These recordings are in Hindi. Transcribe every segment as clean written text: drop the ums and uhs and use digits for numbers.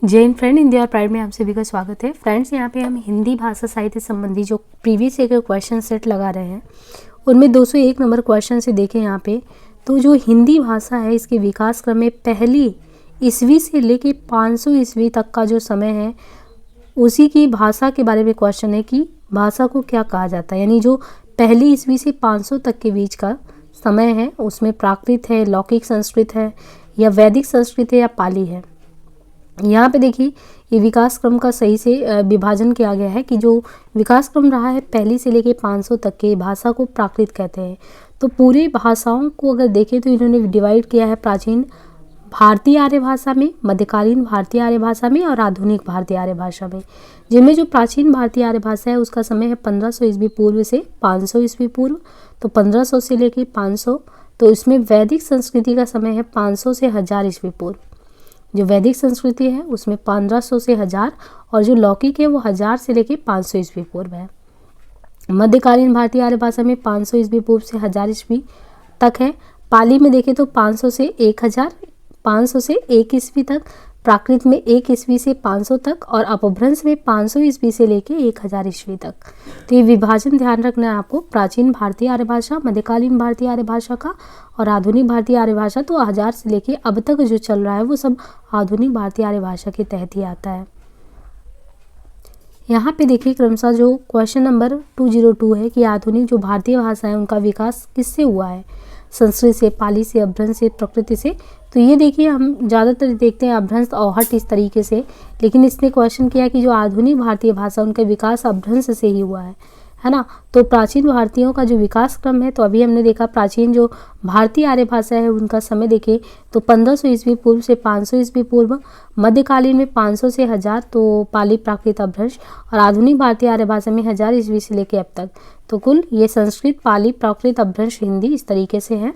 जैन फ्रेंड इंडिया और प्राइड में आप सभी का स्वागत है। फ्रेंड्स, यहाँ पे हम हिंदी भाषा साहित्य संबंधी जो प्रीवियस ईयर के क्वेश्चन सेट लगा रहे हैं उनमें 201 नंबर क्वेश्चन से देखें यहाँ पे। तो जो हिंदी भाषा है इसके विकास क्रम में पहली ईस्वी से लेके 500 ईस्वी तक का जो समय है उसी की भाषा के बारे में क्वेश्चन है कि भाषा को क्या कहा जाता है। यानी जो पहली ईस्वी से 500 तक के बीच का समय है उसमें प्राकृत है, लौकिक संस्कृत है या वैदिक संस्कृत है या पाली है। यहाँ पे देखिए ये विकास क्रम का सही से विभाजन किया गया है कि जो विकास क्रम रहा है पहली से लेके 500 तक के भाषा को प्राकृत कहते हैं। तो पूरी भाषाओं को अगर देखें तो इन्होंने डिवाइड किया है प्राचीन भारतीय आर्य भाषा में, मध्यकालीन भारतीय आर्य भाषा में और आधुनिक भारतीय आर्य भाषा में। जिनमें जो प्राचीन भारतीय आर्य भाषा है उसका समय है 1500 ईस्वी पूर्व से 500 ईस्वी पूर्व। तो 1500 से लेके 500। तो इसमें वैदिक संस्कृति का समय है 500 से 1000 ईस्वी पूर्व। जो वैदिक संस्कृति है उसमें 1500 से 1000 और जो लौकिक है वो 1000 से लेके 500 ईस्वी पूर्व है। मध्यकालीन भारतीय आर्य भाषा में 500 ईस्वी पूर्व से 1000 ईस्वी तक है। पाली में देखें तो 500 से 1000, 500 से 1 ईस्वी तक, प्राकृत में 1 ईस्वी से 500 तक और अपभ्रंश में 500 ईस्वी से लेके 1000 ईस्वी तक। तो ये विभाजन ध्यान रखना है आपको, प्राचीन भारतीय आर्य भाषा, मध्यकालीन भारतीय आर्य भाषा का और आधुनिक भारतीय आर्य भाषा। तो 1000 से लेके अब तक जो चल रहा है वो सब आधुनिक भारतीय आर्य भाषा के तहत ही आता है। यहाँ पे देखिए क्रमशः जो क्वेश्चन नंबर 202 है कि आधुनिक जो भारतीय भाषा है उनका विकास किससे हुआ है, संस्कृत से, पाली से, अपभ्रंश से, प्रकृति से। तो ये देखिए हम ज़्यादातर देखते हैं अपभ्रंश आहट इस तरीके से, लेकिन इसने क्वेश्चन किया कि जो आधुनिक भारतीय भाषा उनका विकास अपभ्रंश से ही हुआ है ना। तो प्राचीन भारतीयों का जो विकास क्रम है तो अभी हमने देखा प्राचीन जो भारतीय आर्य भाषा है उनका समय देखें तो 1500 ईस्वी पूर्व से 500 ईस्वी पूर्व, मध्यकालीन में 500 से 1000, तो पाली, प्राकृत, अपभ्रंश और आधुनिक भारतीय आर्य भाषा में 1000 ईस्वी से लेकर अब तक। तो कुल ये संस्कृत, पाली, प्राकृत, अपभ्रंश, हिंदी इस तरीके से है।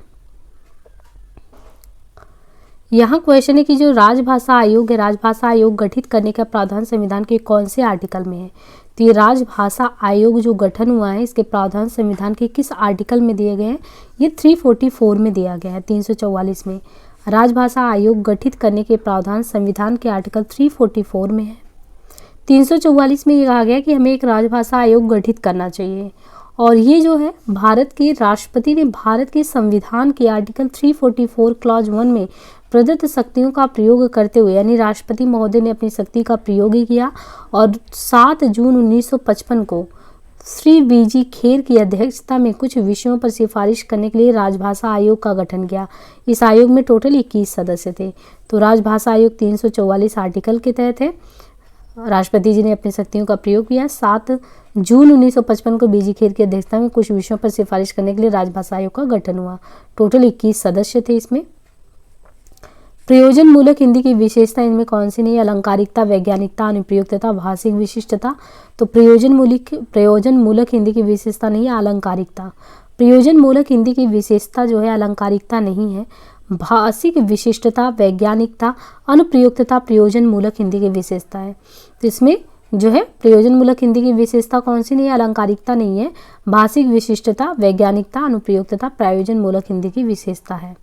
यहाँ क्वेश्चन है कि जो राजभाषा आयोग है, राजभाषा आयोग गठित करने का प्रावधान संविधान के कौन से आर्टिकल में है। तो ये राजभाषा आयोग जो गठन हुआ है इसके प्रावधान संविधान के किस आर्टिकल में दिए गए हैं, ये 344 में दिया गया है, 344 में। राजभाषा आयोग गठित करने के प्रावधान संविधान के आर्टिकल 344 में है। 344 में ये कहा गया कि हमें एक राजभाषा आयोग गठित करना चाहिए और ये जो है भारत के राष्ट्रपति ने भारत के संविधान के आर्टिकल 344 क्लॉज 1 में प्रदत्त शक्तियों का प्रयोग करते हुए, यानी राष्ट्रपति महोदय ने अपनी शक्ति का प्रयोग ही किया और 7 जून 1955 को श्री वीजी खेर की अध्यक्षता में कुछ विषयों पर सिफारिश करने के लिए राजभाषा आयोग का गठन किया। इस आयोग में टोटल 21 सदस्य थे। तो राजभाषा आयोग 344 आर्टिकल के तहत है। राष्ट्रपति जी ने अपनी शक्तियों का प्रयोग किया। 7 जून 1955 को वीजी खेर की अध्यक्षता में कुछ विषयों पर सिफारिश करने के लिए राजभाषा आयोग का गठन हुआ। टोटल 21 सदस्य थे इसमें। प्रयोजन मूलक हिंदी की विशेषता इनमें कौन सी नहीं है, अलंकारिकता, वैज्ञानिकता, अनुप्रयुक्तता, भाषिक विशिष्टता। तो प्रयोजन मूलक हिंदी की विशेषता नहीं है, अलंकारिकता। प्रयोजन मूलक हिंदी की विशेषता जो है अलंकारिकता नहीं है, भाषिक विशिष्टता, वैज्ञानिकता, अनुप्रयुक्तता प्रयोजन मूलक हिंदी की विशेषता है। तो इसमें जो है प्रयोजन मूलक हिंदी की विशेषता कौन सी नहीं है, अलंकारिकता नहीं है, भाषिक विशिष्टता, वैज्ञानिकता, अनुप्रयुक्तता प्रयोजन मूलक हिंदी की विशेषता है।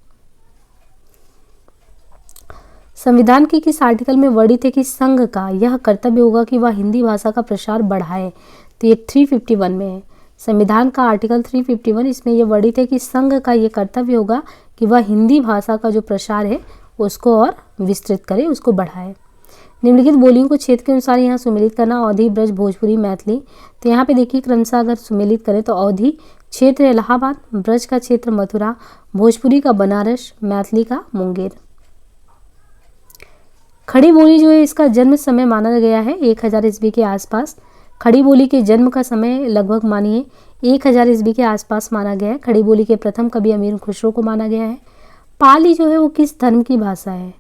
संविधान के किस आर्टिकल में वर्णित है कि संघ का यह कर्तव्य होगा कि वह हिंदी भाषा का प्रसार बढ़ाए। तो ये 351 में है। संविधान का आर्टिकल 351, इसमें यह वर्णित है कि संघ का यह कर्तव्य होगा कि वह हिंदी भाषा का जो प्रसार है उसको और विस्तृत करे, उसको बढ़ाए। निम्नलिखित बोलियों को क्षेत्र के अनुसार यहाँ सुमेलित करना, अवधी, ब्रज, भोजपुरी, मैथिली। तो यहाँ पे देखिए क्रमशः अगर सुमेलित करें तो अवधी क्षेत्र इलाहाबाद, ब्रज का क्षेत्र मथुरा, भोजपुरी का बनारस, मैथिली का मुंगेर। खड़ी बोली जो है इसका जन्म समय माना गया है 1000 ईस्वी के आसपास। खड़ी बोली के जन्म का समय लगभग मानिए 1000 ईस्वी के आसपास माना गया है। खड़ी बोली के प्रथम कवि अमीर खुसरो को माना गया है। पाली जो है वो किस धर्म की भाषा है।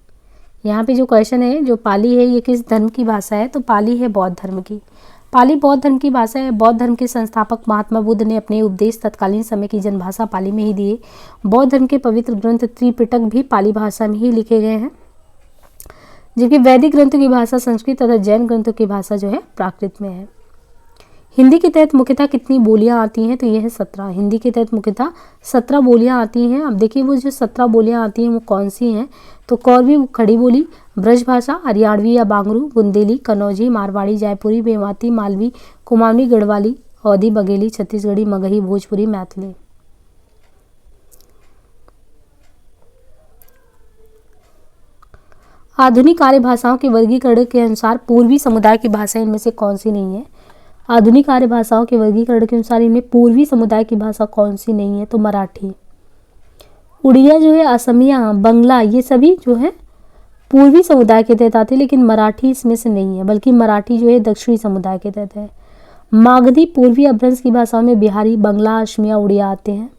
यहाँ पे जो क्वेश्चन है जो पाली है ये किस धर्म की भाषा है, तो पाली है बौद्ध धर्म की। पाली बौद्ध धर्म की भाषा है। बौद्ध धर्म के संस्थापक महात्मा बुद्ध ने अपने उपदेश तत्कालीन समय की जनभाषा पाली में ही दिए। बौद्ध धर्म के पवित्र ग्रंथ त्रिपिटक भी पाली भाषा में ही लिखे गए हैं, जबकि वैदिक ग्रंथों की भाषा संस्कृत तथा जैन ग्रंथों की भाषा जो है प्राकृत में है। हिंदी के तहत मुख्यतः कितनी बोलियां आती हैं, तो ये है 17। हिंदी के तहत मुख्यतः 17 बोलियां आती हैं। अब देखिए वो जो 17 बोलियां आती हैं वो कौन सी हैं, तो कौरवी खड़ी बोली, ब्रजभाषा, हरियाणवी या बांगरू, बुंदेली, कनौजी, मारवाड़ी, जयपुरी, मेवाती, मालवी, कुमाऊनी, गढ़वाली, अवधी, बघेली, छत्तीसगढ़ी, मगही, भोजपुरी, मैथिली। आधुनिक आर्य भाषाओं के वर्गीकरण के अनुसार पूर्वी समुदाय की भाषा इनमें से कौन सी नहीं है। आधुनिक आर्य भाषाओं के वर्गीकरण के अनुसार इनमें पूर्वी समुदाय की भाषा कौन सी नहीं है, तो मराठी। उड़िया जो है, असमिया, बंगला, ये सभी जो है पूर्वी समुदाय के तहत आते हैं, लेकिन मराठी इसमें से नहीं है, बल्कि मराठी जो है दक्षिणी समुदाय के तहत है। मागधी पूर्वी अपभ्रंश की भाषाओं में बिहारी, बंगला, असमिया, उड़िया आते हैं।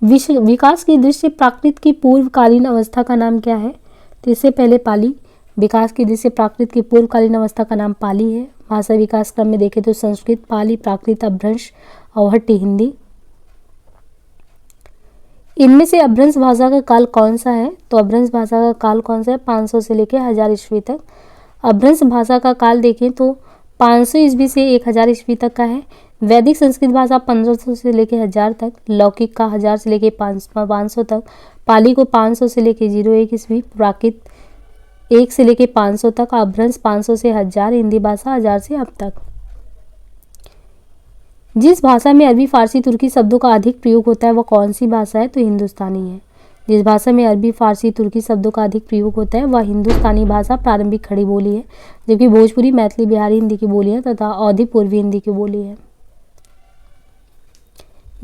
विकास की दृष्टि से प्राकृत की पूर्वकालीन अवस्था का नाम क्या है, तो इससे पहले पाली। विकास की दृष्टि से प्राकृत की पूर्वकालीन अवस्था का नाम पाली है। भाषा विकास क्रम में देखें तो संस्कृत, पाली, प्राकृत, अपभ्रंश, अवहट्टी, हिंदी। इनमें से अपभ्रंश भाषा का काल कौन सा है, तो अपभ्रंश भाषा का काल कौन सा है, 500 से लेकर 1000 ईस्वी तक। अपभ्रंश भाषा का काल देखें तो 500 ईस्वी से 1000 ईस्वी तक का है। वैदिक संस्कृत भाषा 1500 से लेकर 1000 तक, लौकिक का 1000 से लेकर 500 तक, पाली को 500 से लेकर 01 ईस्वी, प्राकृत 1 से लेकर 500 तक, अपभ्रंश 500 से 1000, हिंदी भाषा 1000 से अब तक। जिस भाषा में अरबी, फारसी, तुर्की शब्दों का अधिक प्रयोग होता है वह कौन सी भाषा है, तो हिंदुस्तानी है। जिस भाषा में अरबी, फारसी, तुर्की शब्दों का अधिक प्रयोग होता है वह हिंदुस्तानी भाषा प्रारंभिक खड़ी बोली है, जबकि भोजपुरी, मैथिली, बिहारी हिंदी की बोली है तथा अवधी पूर्वी हिंदी की बोली है।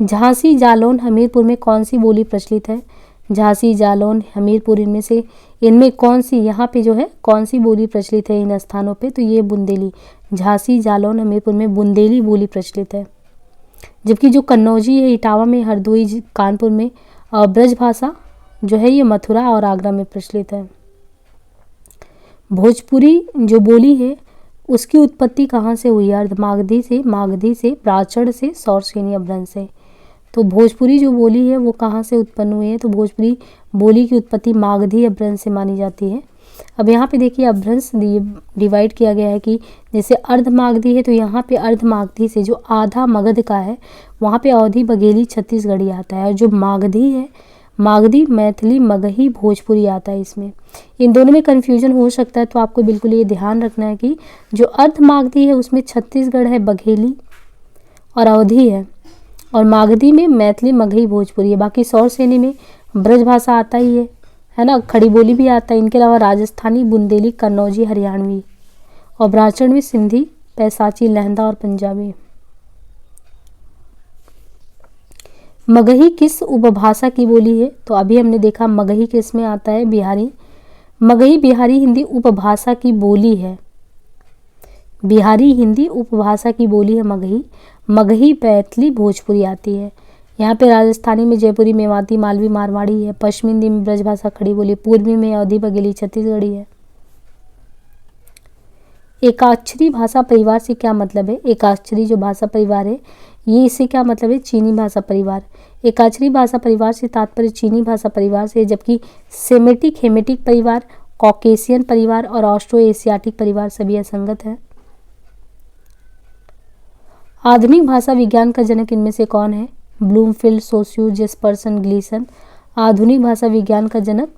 झांसी, जालौन, हमीरपुर में कौन सी बोली प्रचलित है। झांसी, जालौन, हमीरपुर, इनमें कौन सी, यहाँ पे जो है कौन सी बोली प्रचलित है इन स्थानों पे, तो ये बुंदेली। झांसी, जालौन, हमीरपुर में बुंदेली बोली प्रचलित है। जबकि जो कन्नौजी है इटावा में, हरदोई, कानपुर में, ब्रज भाषा जो है ये मथुरा और आगरा में प्रचलित है। भोजपुरी जो बोली है उसकी उत्पत्ति कहाँ से हुई है, अर्धमागधी से, मागधी से, प्राचड़ से, सौरसेनी अपभ्रंश से। तो भोजपुरी जो बोली है वो कहाँ से उत्पन्न हुई है, तो भोजपुरी बोली की उत्पत्ति मागधी अपभ्रंश से मानी जाती है। अब यहाँ पे देखिए अपभ्रंश डिवाइड किया गया है कि जैसे अर्धमागधी है तो यहाँ पे अर्धमागधी से जो आधा मगध का है वहाँ पे अवधी, बघेली, छत्तीसगढ़ी आता है। और जो मागधी है, मागधी, मैथिली, मगही, भोजपुरी आता है। इसमें इन दोनों में कन्फ्यूजन हो सकता है, तो आपको बिल्कुल ये ध्यान रखना है कि जो अर्धमागधी है उसमें छत्तीसगढ़ है, बघेली और अवधी है, और मागधी में मैथिली, मगही, भोजपुरी है। बाकी सौरसेनी में ब्रज भाषा आता ही है ना, खड़ी बोली भी आता है। इनके अलावा राजस्थानी, बुंदेली, कन्नौजी, हरियाणवी और ब्राह्मण में सिंधी, पैसाची, लहंदा और पंजाबी। मगही किस उपभाषा की बोली है, तो अभी हमने देखा मगही किस में आता है, बिहारी। मगही बिहारी हिंदी उपभाषा की बोली है। बिहारी हिंदी उपभाषा की बोली है मगही। मगही, मैथिली, भोजपुरी आती है। यहाँ पे राजस्थानी में जयपुरी, मेवाती, मालवी, मारवाड़ी है। पश्चिमी हिंदी में ब्रजभाषा खड़ी बोली, पूर्वी में अवधी, बघेली, छत्तीसगढ़ी है। एकाक्षरी भाषा परिवार से क्या मतलब है, एकाक्षरी जो भाषा परिवार है ये इससे क्या मतलब है, चीनी भाषा परिवार। एकाक्षरी भाषा परिवार से तात्पर्य चीनी भाषा परिवार से, जबकि सेमेटिक, हेमेटिक परिवार, कॉकेशियन परिवार और ऑस्ट्रो एशियाटिक परिवार सभी असंगत है। आधुनिक भाषा विज्ञान का जनक इनमें से कौन है, ब्लूमफील्ड, सोस्यूर, जेस्पर्सन, ग्लीसन। आधुनिक भाषा विज्ञान का जनक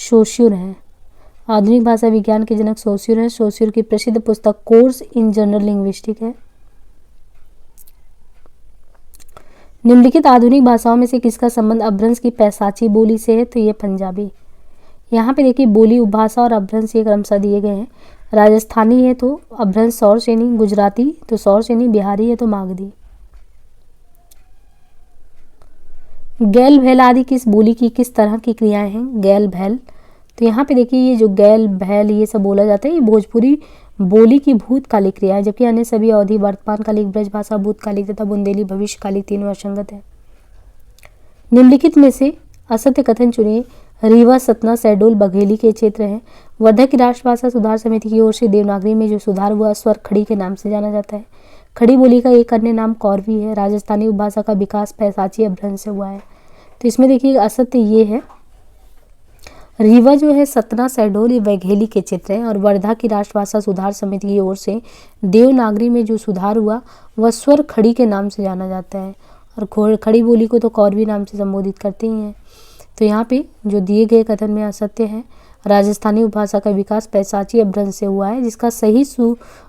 सोस्यूर है। आधुनिक भाषा विज्ञान के जनक सोस्यूर है। सोस्यूर की प्रसिद्ध पुस्तक कोर्स इन जनरल लिंग्विस्टिक है। निम्नलिखित आधुनिक भाषाओं में से किसका संबंध अपभ्रंश की पैसाची बोली से है, तो ये पंजाबी। यहाँ पे देखिए बोली, उपभाषा और अपभ्रंश ये क्रमशः दिए गए हैं। राजस्थानी है तो अपभ्रंश सौरसेनी, गुजराती तो सौरसेनी, बिहारी है तो मागधी। गैल, भैल आदि किस बोली की किस तरह की क्रियाएं हैं, गैल, भैल। तो यहाँ पे देखिए ये जो गैल, भैल ये सब बोला जाता है ये भोजपुरी बोली की भूतकालिक क्रिया है, जबकि अन्य सभी अवधि, वर्तमानकालिक, ब्रजभाषा, भूतकालिक तथा बुंदेली भविष्यकालिक तीनों असंगत है। निम्नलिखित में से असत्य कथन चुनिए। रीवा, सतना, शहडोल, बघेली के क्षेत्र हैं। वर्धा की राष्ट्रभाषा सुधार समिति की ओर से देवनागरी में जो सुधार हुआ स्वर खड़ी के नाम से जाना जाता है। खड़ी बोली का एक अन्य नाम कौरवी है। राजस्थानी उपभाषा का विकास पैसाची अपभ्रंश से हुआ है। तो इसमें देखिए असत्य ये है, रीवा जो है सतना, शहडोल, ये वघेली के चित्र हैं। और वर्धा की राष्ट्रभाषा सुधार समिति की ओर से देवनागरी में जो सुधार हुआ वह स्वर खड़ी के नाम से जाना जाता है। और खड़ी बोली को तो कौरवी नाम से संबोधित करते ही हैं। तो यहाँ पे जो दिए गए कथन में असत्य है। राजस्थानी उपभाषा का विकास पैसाची अपभ्रंश से हुआ है, जिसका सही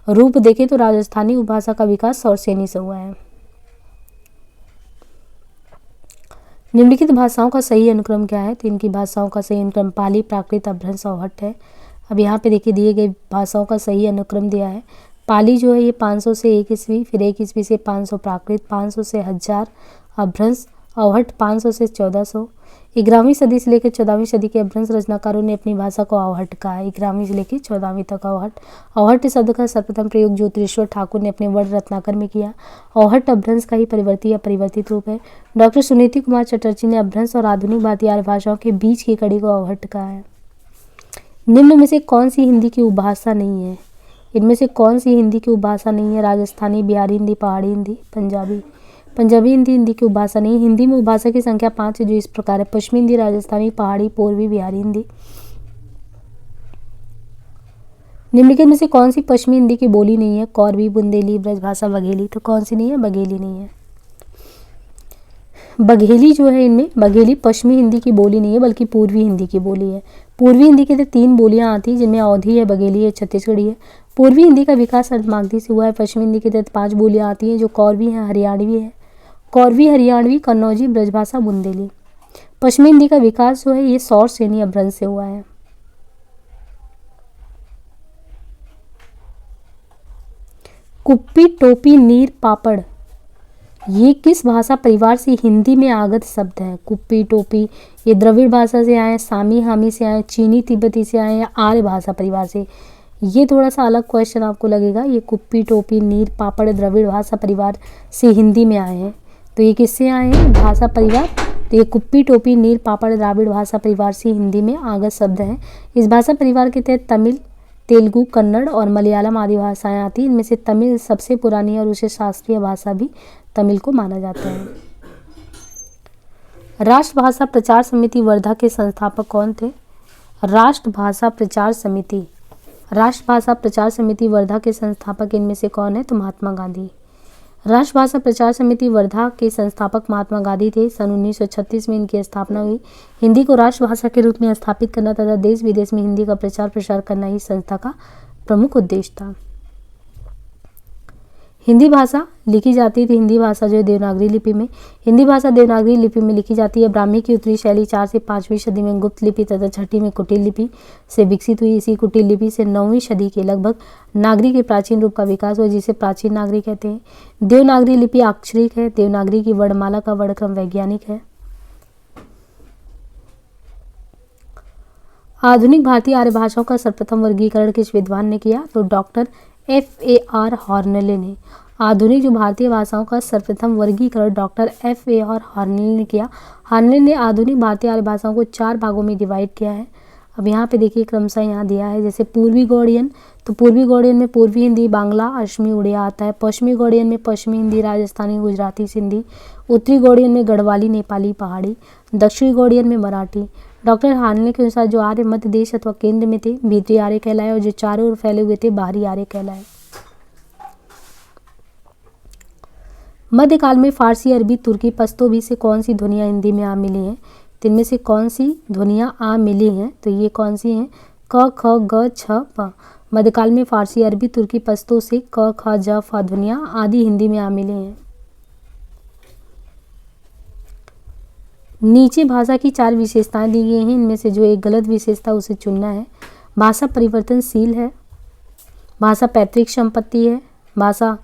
रूप देखें तो राजस्थानी उपभाषा का विकास सौरसेनी से हुआ है। निम्नलिखित भाषाओं का सही अनुक्रम क्या है? तो इनकी भाषाओं का सही अनुक्रम पाली, प्राकृत, अपभ्रंश और हट्ट है। अब यहाँ पे देखिए दिए गए भाषाओं का सही अनुक्रम दिया है। पाली जो है ये 500 से 1 ईस्वी, फिर 1 ईस्वी से 500 प्राकृत, 500 से 1000 अपभ्रंश, अवहट्ट 500 से 1400। 11वीं सदी से लेकर 14वीं सदी के अपभ्रंश रचनाकारों ने अपनी भाषा को अवहट्ट कहा है। 11वीं से लेकर 14वीं तक अवहट्ट। अवहट्ट शब्द का सर्वप्रथम प्रयोग ज्योतिरेश्वर ठाकुर ने अपने वर्ण रत्नाकर में किया। अवहट्ट अपभ्रंश का ही परिवर्ती या परिवर्तित रूप है। डॉक्टर सुनीति कुमार चटर्जी ने अपभ्रंश और आधुनिक भारतीय आर्य भाषाओं के बीच की कड़ी को अवहट्ट कहा है। निम्न में से कौन सी हिंदी की उपभाषा नहीं है? इनमें से कौन सी हिंदी की उपभाषा नहीं है? राजस्थानी, बिहारी हिंदी, पहाड़ी हिंदी, पंजाबी। पंजाबी हिंदी हिंदी की उपभाषा नहीं। हिंदी में उपभाषा की संख्या 5 है, जो इस प्रकार है: पश्चिमी हिंदी, राजस्थानी, पहाड़ी, पूर्वी, बिहारी हिंदी। निम्नलिखित में से कौन सी पश्चिमी हिंदी की बोली नहीं है? कौरवी, बुंदेली, ब्रजभाषा, बघेली। तो कौन सी नहीं है? बघेली नहीं है। बघेली जो है, इनमें बघेली पश्चिमी हिंदी की बोली नहीं है, बल्कि पूर्वी हिंदी की बोली है। पूर्वी हिंदी के तहत 3 बोलियां आती हैं, जिनमें अवधी है, बघेली है, छत्तीसगढ़ी है। पूर्वी हिंदी का विकास अर्धमागधी से हुआ है। पश्चिमी हिंदी के तहत 5 बोलियां आती हैं, जो कौरवी है, हरियाणवी है। कौरवी, हरियाणवी, कन्नौजी, ब्रजभाषा, बुंदेली। पश्चिमी हिंदी का विकास जो है ये सौरसेनी अपभ्रंश से हुआ है। कुप्पी, टोपी, नीर, पापड़, ये किस भाषा परिवार से हिंदी में आगत शब्द हैं? कुप्पी, टोपी, ये द्रविड़ भाषा से आए, सामी हामी से आए, चीनी तिब्बती से आए, या आर्य भाषा परिवार से? ये थोड़ा सा अलग क्वेश्चन आपको लगेगा। ये कुप्पी, टोपी, नीर, पापड़ द्रविड़ भाषा परिवार से हिंदी में आए हैं। तो ये किससे आए हैं? भाषा परिवार। तो ये कुप्पी, टोपी, नीर, पापड़ द्राविड़ भाषा परिवार से हिंदी में आगत शब्द हैं। इस भाषा परिवार के तहत तमिल, तेलुगु, कन्नड़ और मलयालम आदि भाषाएं आती हैं। इनमें से तमिल सबसे पुरानी है और उसे शास्त्रीय भाषा भी तमिल को माना जाता है। राष्ट्रभाषा प्रचार समिति वर्धा के संस्थापक कौन थे? राष्ट्रभाषा प्रचार समिति वर्धा के संस्थापक इनमें से कौन है? तो महात्मा गांधी। राष्ट्रभाषा प्रचार समिति वर्धा के संस्थापक महात्मा गांधी थे। सन 1936 में इनकी स्थापना हुई। हिंदी को राष्ट्रभाषा के रूप में स्थापित करना तथा देश विदेश में हिंदी का प्रचार प्रसार करना ही संस्था का प्रमुख उद्देश्य था। हिंदी भाषा लिखी जाती थी। हिंदी भाषा जो है देवनागरी लिपि में। हिंदी भाषा देवनागरी लिपि में लिखी जाती है। ब्राह्मी की उत्तरी शैली 4 से 5वीं सदी में गुप्त लिपि तथा 6वीं में कुटिल लिपि से विकसित हुई। इसी कुटिल लिपि से 9वीं सदी के लगभग नागरी के प्राचीन रूप का विकास हुआ, जिसे प्राचीन नागरी कहते हैं। देवनागरी लिपि अक्षरिक है। देवनागरी की वर्णमाला का वर्णक्रम वैज्ञानिक है। आधुनिक भारतीय आर्य भाषाओं का सर्वप्रथम वर्गीकरण किस विद्वान ने किया? तो डॉक्टर F.A.R. हॉर्नले ने। आधुनिक जो भारतीय भाषाओं का सर्वप्रथम वर्गीकरण डॉक्टर F.A.R. हॉर्नले ने किया। हॉर्नले ने आधुनिक भारतीय आर्य भाषाओं को 4 भागों में डिवाइड किया है। अब यहाँ पे देखिए क्रमशः यहाँ दिया है, जैसे पूर्वी गौड़ियन, तो पूर्वी गौड़ियन में पूर्वी हिंदी, बांग्ला, असमी, उड़िया आता है। पश्चिमी गौड़ियन में पश्चिमी हिंदी, राजस्थानी, गुजराती, सिंधी। उत्तरी गौड़ियन में गढ़वाली, नेपाली, पहाड़ी। दक्षिणी गौड़ियन में मराठी। डॉक्टर हार्नले के अनुसार जो आर्य मध्य देश अथवा केंद्र में थे भीतरी आर्य कहलाए, और जो चारों ओर फैले हुए थे बाहरी आर्य कहलाए। मध्यकाल में फारसी, अरबी, तुर्की, पश्तो भी से कौन सी ध्वनियाँ हिंदी में आ मिली हैं? तो इनमें से कौन सी ध्वनियाँ आ मिली हैं? तो ये कौन सी हैं? क, ख, ग, छ, प। मध्यकाल में फारसी, अरबी, तुर्की, पश्तो से क, ख, ज, फ ध्वनियाँ आदि हिंदी में आ मिली हैं। नीचे भाषा की 4 विशेषताएं दी गई हैं। इनमें से जो एक गलत विशेषता उसे चुनना है। भाषा परिवर्तनशील है। भाषा पैतृक संपत्ति है। भाषा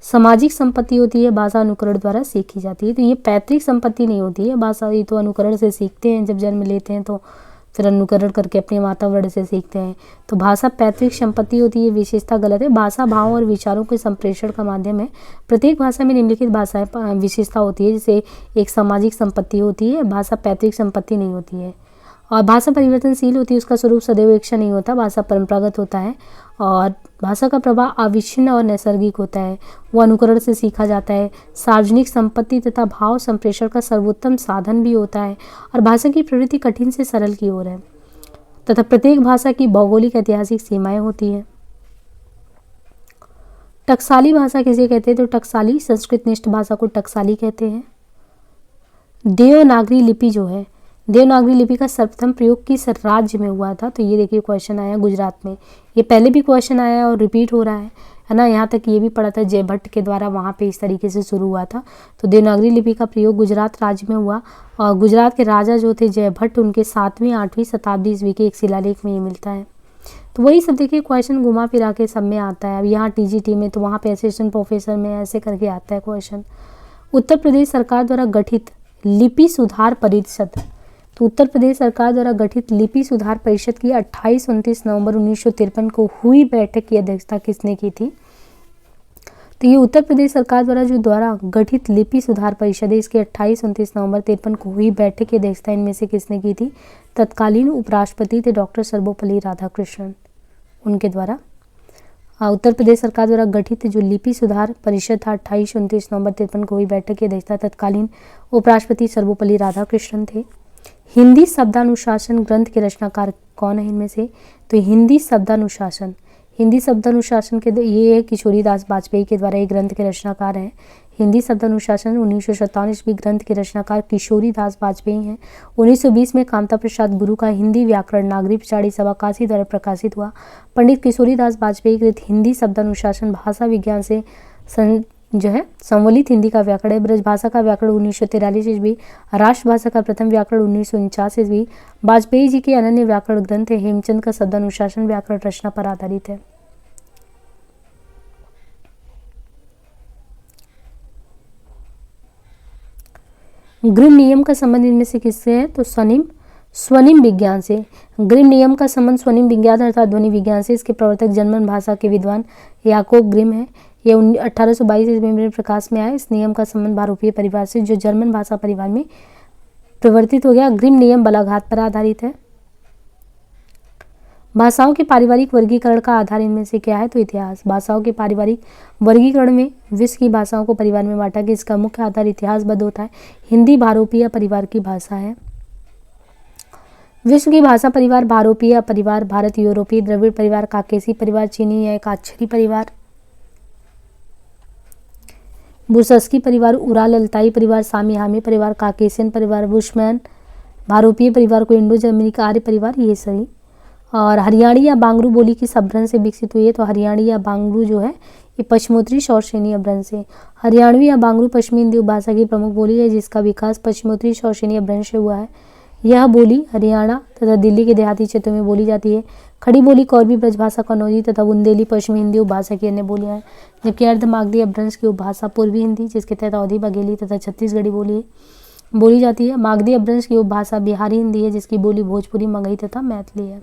सामाजिक संपत्ति होती है। भाषा अनुकरण द्वारा सीखी जाती है। तो ये पैतृक संपत्ति नहीं होती है भाषा, ये तो अनुकरण से सीखते हैं। जब जन्म लेते हैं तो फिर अनुकरण करके अपने वातावरण से सीखते हैं। तो भाषा पैतृक संपत्ति होती है, विशेषता गलत है। भाषा भावों और विचारों के संप्रेषण का माध्यम है। प्रत्येक भाषा में निम्नलिखित भाषाएं विशेषता होती है, जैसे एक सामाजिक संपत्ति होती है, भाषा पैतृक संपत्ति नहीं होती है। और भाषा परिवर्तनशील होती है, उसका स्वरूप सदैव एक सा नहीं होता, भाषा परंपरागत होता है। और भाषा का प्रभाव अविच्छिन्न और नैसर्गिक होता है, वो अनुकरण से सीखा जाता है। सार्वजनिक संपत्ति तथा भाव संप्रेषण का सर्वोत्तम साधन भी होता है। और भाषा की प्रवृत्ति कठिन से सरल की ओर है। तथा प्रत्येक भाषा की भौगोलिक ऐतिहासिक सीमाएं होती हैं। टकसाली भाषा किसे कहते हैं? तो टकसाली संस्कृत निष्ठ भाषा को टकसाली कहते हैं। देवनागरी लिपि जो है, देवनागरी लिपि का सर्वप्रथम प्रयोग किस राज्य में हुआ था? तो ये देखिए क्वेश्चन आया गुजरात में। ये पहले भी क्वेश्चन आया और रिपीट हो रहा है ना। यहाँ तक ये भी पढ़ा था जयभट्ट के द्वारा, वहाँ पे इस तरीके से शुरू हुआ था। तो देवनागरी लिपि का प्रयोग गुजरात राज्य में हुआ और गुजरात के राजा जो थे जयभट्ट, उनके 7वीं 8वीं शताब्दी ईस्वी के एक शिलालेख में ये मिलता है। तो वही सब देखिए क्वेश्चन घुमा फिरा के सब में आता है। अब यहाँ टीजीटी में तो वहाँ पे असिस्टेंट प्रोफेसर में ऐसे करके आता है क्वेश्चन। उत्तर प्रदेश सरकार द्वारा गठित लिपि सुधार परिषद, तो उत्तर प्रदेश सरकार द्वारा गठित लिपि सुधार परिषद की 28-29 नवंबर 1953 को हुई बैठक की अध्यक्षता किसने की थी? तो ये उत्तर प्रदेश सरकार द्वारा गठित लिपि सुधार परिषद है, इसके 28-29 नवंबर 53 को हुई बैठक की अध्यक्षता इनमें से किसने की थी? तत्कालीन उपराष्ट्रपति थे डॉक्टर सर्वपल्ली राधाकृष्णन, उनके द्वारा। उत्तर प्रदेश सरकार द्वारा गठित जो लिपि सुधार परिषद था 28-29 नवंबर 53 को हुई बैठक की अध्यक्षता तत्कालीन उपराष्ट्रपति सर्वपल्ली राधाकृष्णन थे। हिंदी शब्दानुशासन ग्रंथ के रचनाकार कौन है इनमें से? तो हिंदी शब्दानुशासन के ये है किशोरीदास वाजपेयी के द्वारा एक ग्रंथ के रचनाकार हैं। हिंदी शब्दानुशासन 1957 ईस्वी ग्रंथ के रचनाकार किशोरीदास वाजपेयी हैं। 1920 में कामता प्रसाद गुरु का हिंदी व्याकरण नागरी पिछाड़ी सभा काशी द्वारा प्रकाशित हुआ। पंडित किशोरीदास वाजपेयी कृत हिंदी शब्दानुशासन भाषा विज्ञान से संवलित हिंदी का व्याकरण है। ब्रजभाषा का व्याकरण 1943 ईस्वी, राष्ट्रभाषा का प्रथम व्याकरण 1949 ईस्वी। वाजपेयी जी के अनन्य व्याकरण ग्रंथ हेमचंद का शब्दानुशासन व्याकरण रचना पर आधारित है। ग्रिम नियम का संबंध इनमें से किससे है? तो स्वनिम विज्ञान से। ग्रिम नियम का संबंध स्वनिम विज्ञान अर्थात ध्वनि विज्ञान से। इसके प्रवर्तक जर्मन भाषा के विद्वान याकोब ग्रिम है। ये 1822 ईस्वी में प्रकाश में आया। इस नियम का संबंध भारतीय परिवार से जो जर्मन भाषा परिवार में प्रवर्तित हो गया। ग्रिम नियम बलाघात पर आधारित है। भाषाओं के पारिवारिक वर्गीकरण का आधार इनमें से क्या है? तो इतिहास। भाषाओं के पारिवारिक वर्गीकरण में विश्व की भाषाओं को परिवार में बांटा गया। इसका मुख्य आधार इतिहासबद्ध होता है। हिंदी भारोपीय परिवार की भाषा है। विश्व की भाषा परिवार भारोपीय परिवार, भारत यूरोपीय, द्रविड़ परिवार, काकेसी परिवार, चीनी या एकाक्षरी परिवार, बुर्सस्की परिवार, उराल अल्ताई परिवार, सामी हामी परिवार, काकेसियन परिवार, बुशमैन भारोपीय परिवार को इंडो जर्मनी का आर्य परिवार, ये सही। और हरियाणी या बांगरू बोली किस अपभ्रंश से विकसित हुई है? तो हरियाणी या बांगरू जो है ये पश्चिमोत्तरी शौरसेनी अपभ्रंश है। हरियाणवी या बांगरू पश्चिमी हिंदी उपभाषा की प्रमुख बोली है जिसका विकास पश्चिमोत्तरी शौरसेनी अपभ्रंश से हुआ है। यह बोली हरियाणा तथा दिल्ली के देहाती क्षेत्रों में बोली जाती है। खड़ी बोली कौरवी ब्रजभाषा, कन्नौजी तथा बुंदेली पश्चिमी हिंदी उपभाषा की अन्य बोलियां हैं। जबकि अर्धमागधी अपभ्रंश की उपभाषा पूर्वी हिंदी जिसके तहत अवधी, बघेली तथा छत्तीसगढ़ी बोली जाती है। मागधी अपभ्रंश की उपभाषा बिहारी हिंदी है जिसकी बोली भोजपुरी, मगही तथा मैथिली है।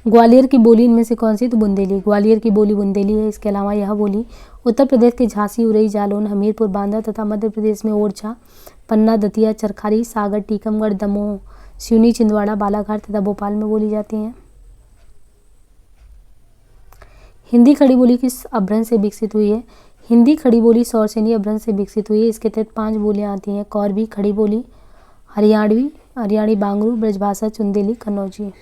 ग्वालियर की बोली इनमें से कौन सी? तो बुंदेली। ग्वालियर की बोली बुंदेली है। इसके अलावा यह बोली उत्तर प्रदेश के झांसी, उरई, जालौन, हमीरपुर, बांदा तथा मध्य प्रदेश में ओरछा, पन्ना, दतिया, चरखारी, सागर, टीकमगढ़, दमोह, सिवनी, छिंदवाड़ा, बालाघाट तथा भोपाल में बोली जाती हैं। हिंदी खड़ी बोली किस अपभ्रंश से विकसित हुई है? हिंदी खड़ी बोली शौरसेनी अपभ्रंश से विकसित हुई है। इसके तहत 5 बोलियां आती हैं। कौरवी खड़ी बोली, हरियाणी बांगरू, ब्रजभाषा, चुंदेली, कन्नौजी।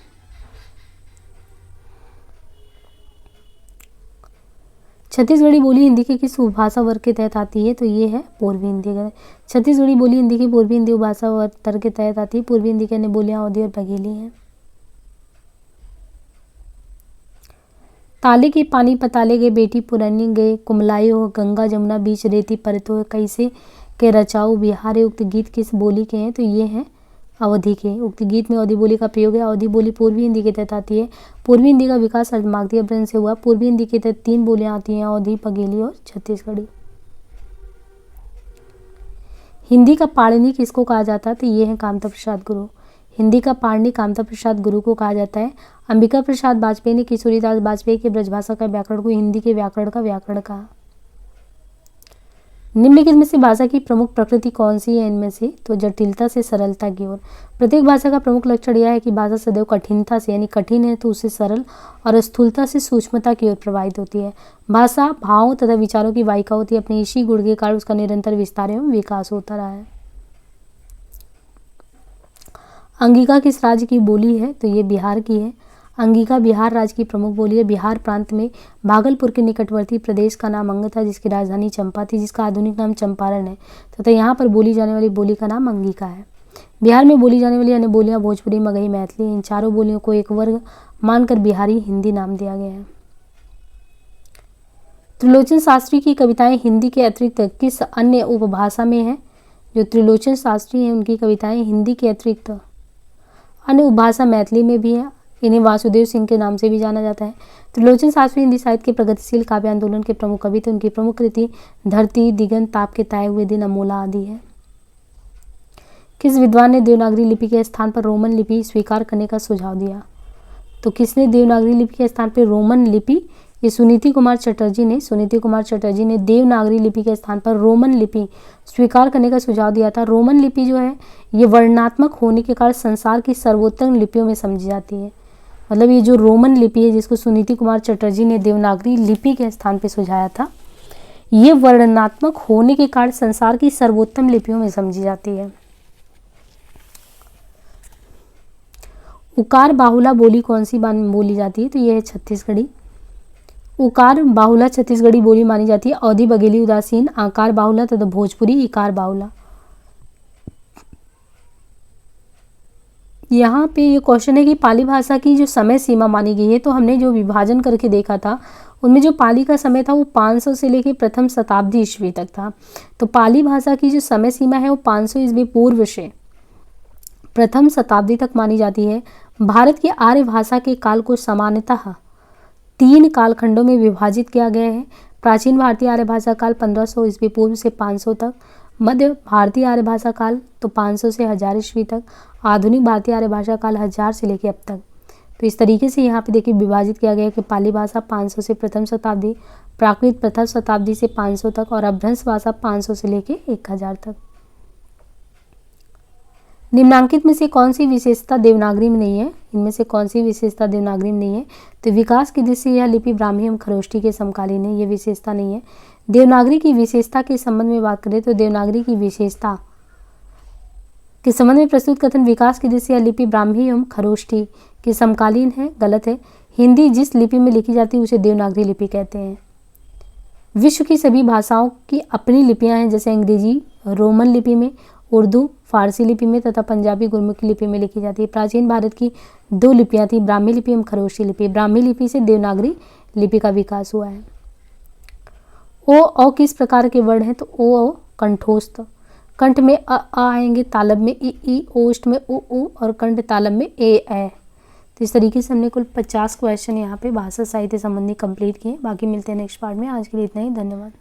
छत्तीसगढ़ी बोली हिंदी के किस उपभाषा वर्ग के तहत आती है? तो ये है पूर्वी हिंदी। छत्तीसगढ़ी बोली हिंदी की पूर्वी हिंदी उपभाषा वर्ग के तहत आती है। पूर्वी हिंदी की अन्य बोलियां अवधी और बघेली हैं। ताले के पानी पताले गए, बेटी पुरानी गए, कुमलाई हो, गंगा जमुना बीच रेती परतो है, कैसे के रचाऊ बिहार। उक्त गीत किस बोली के हैं? तो ये हैं अवधी के। उक्त गीत में अवधी बोली का प्रयोग है। अवधी बोली पूर्वी हिंदी के तहत आती है। पूर्वी हिंदी का विकास अर्धमागधी अपभ्रंश से हुआ। पूर्वी हिंदी के तहत 3 बोलियां आती हैं, अवधी, बघेली और छत्तीसगढ़ी। हिंदी का पाणिनि किसको कहा जाता है? तो ये है कामता प्रसाद गुरु। हिंदी का पाणिनि कामता प्रसाद गुरु को कहा जाता है। अंबिका प्रसाद वाजपेयी ने किशोरीदास वाजपेयी के ब्रजभाषा का व्याकरण को हिंदी के व्याकरण का व्याकरण कहा। निम्नलिखित में से भाषा की प्रमुख प्रकृति कौन सी है इनमें से? तो जटिलता से सरलता की ओर। प्रत्येक भाषा का प्रमुख लक्षण यह है कि भाषा सदैव कठिनता से यानी कठिन है तो उससे सरल और स्थूलता से सूक्ष्मता की ओर प्रवाहित होती है। भाषा भावों तथा विचारों की वाहिका होती है। अपने इसी गुण के कारण उसका निरंतर विस्तार एवं विकास होता रहा है। अंगिका किस राज्य की बोली है? तो ये बिहार की है। अंगिका बिहार राज्य की प्रमुख बोली है। बिहार प्रांत में भागलपुर के निकटवर्ती प्रदेश का नाम अंग था, जिसकी राजधानी चंपा थी, जिसका आधुनिक नाम चंपारण है, तथा यहाँ पर बोली जाने वाली बोली का नाम अंगिका है। बिहार में बोली जाने वाली अन्य बोलियां भोजपुरी, मगही, मैथिली। इन चारों बोलियों को एक वर्ग मानकर बिहारी हिंदी नाम दिया गया है। त्रिलोचन शास्त्री की कविताएं हिंदी के अतिरिक्त किस अन्य उपभाषा में हैं? जो त्रिलोचन शास्त्री हैं उनकी कविताएं हिंदी के अतिरिक्त अन्य उपभाषा मैथिली में भी है। इन्हें वासुदेव सिंह के नाम से भी जाना जाता है। त्रिलोचन शास्त्री हिंदी साहित्य के प्रगतिशील काव्य आंदोलन के प्रमुख कवि थे। उनकी प्रमुख कृति धरती, दिगंत, ताप के ताए हुए दिन, अमोला आदि है। किस विद्वान ने देवनागरी लिपि के स्थान पर रोमन लिपि स्वीकार करने का सुझाव दिया? तो किसने देवनागरी लिपि के स्थान पर रोमन लिपि? ये सुनीति कुमार चटर्जी ने देवनागरी लिपि के स्थान पर रोमन लिपि स्वीकार करने का सुझाव दिया था। रोमन लिपि जो है ये वर्णनात्मक होने के कारण संसार की सर्वोत्तम लिपियों में समझी जाती है। मतलब ये जो रोमन लिपि है जिसको सुनीति कुमार चटर्जी ने देवनागरी लिपि के स्थान पर सुझाया था, ये वर्णनात्मक होने के कारण संसार की सर्वोत्तम लिपियों में समझी जाती है। उकार बाहुला बोली कौन सी बोली जाती है? तो यह है छत्तीसगढ़ी। उकार बाहुला छत्तीसगढ़ी बोली मानी जाती है। अवधी, बघेली, उदासीन, आकार बाहुला तथा भोजपुरी इकार बाहुला। यहाँ पे ये क्वेश्चन है कि पाली भाषा की जो समय सीमा मानी गई है, तो हमने जो विभाजन करके देखा था उनमें जो पाली का समय था वो 500 से लेकर प्रथम शताब्दी ईस्वी तक था। तो पाली भाषा की जो समय सीमा है वो 500 ईस्वी पूर्व से प्रथम शताब्दी तक मानी जाती है। भारत की आर्य भाषा के काल को सामान्यतः 3 कालखंडों में विभाजित किया गया है। प्राचीन भारतीय आर्य भाषा काल 1500 ईस्वी पूर्व से 500 तक, मध्य भारतीय आर्य भाषा काल तो 500 से 1000 ईस्वी तक, आधुनिक भारतीय आर्य भाषा काल 1000 से लेकर अब तक। तो इस तरीके से यहाँ पे देखिए विभाजित किया गया है कि पाली भाषा 500 से प्रथम शताब्दी, प्राकृत प्रथम शताब्दी से 500 तक और अपभ्रंश भाषा 500 से लेकर 1000 तक। निम्नांकित में से कौन सी विशेषता देवनागरी में नहीं है? इनमें से कौन सी विशेषता देवनागरी में नहीं है? तो विकास की दृष्टि से यह लिपि ब्राह्मी एवं खरोष्ठी के समकालीन है, ये विशेषता नहीं है। देवनागरी की विशेषता के संबंध में बात करें तो देवनागरी की विशेषता के संबंध में प्रस्तुत कथन विकास की दृष्टि से यह लिपि ब्राह्मी एवं खरोष्ठी के समकालीन है, गलत है। हिंदी जिस लिपि में लिखी जाती है उसे देवनागरी लिपि कहते हैं। विश्व की सभी भाषाओं की अपनी लिपियां हैं, जैसे अंग्रेजी रोमन लिपि में, उर्दू फारसी लिपि में तथा पंजाबी गुरमुखी लिपि में लिखी जाती है। प्राचीन भारत की 2 लिपियां थी, ब्राह्मी लिपि एवं खरोष्ठी लिपि। ब्राह्मी लिपि से देवनागरी लिपि का विकास हुआ है। ओ किस प्रकार के वर्ण हैं? तो ओ कंठोस्त। कंठ में अ आएंगे, तालब में ई, ओष्ठ में उ और कंठ तालब में ए। तो इस तरीके से हमने कुल 50 क्वेश्चन यहाँ पे भाषा साहित्य संबंधी कंप्लीट किए। बाकी मिलते हैं नेक्स्ट पार्ट में। आज के लिए इतना ही, धन्यवाद।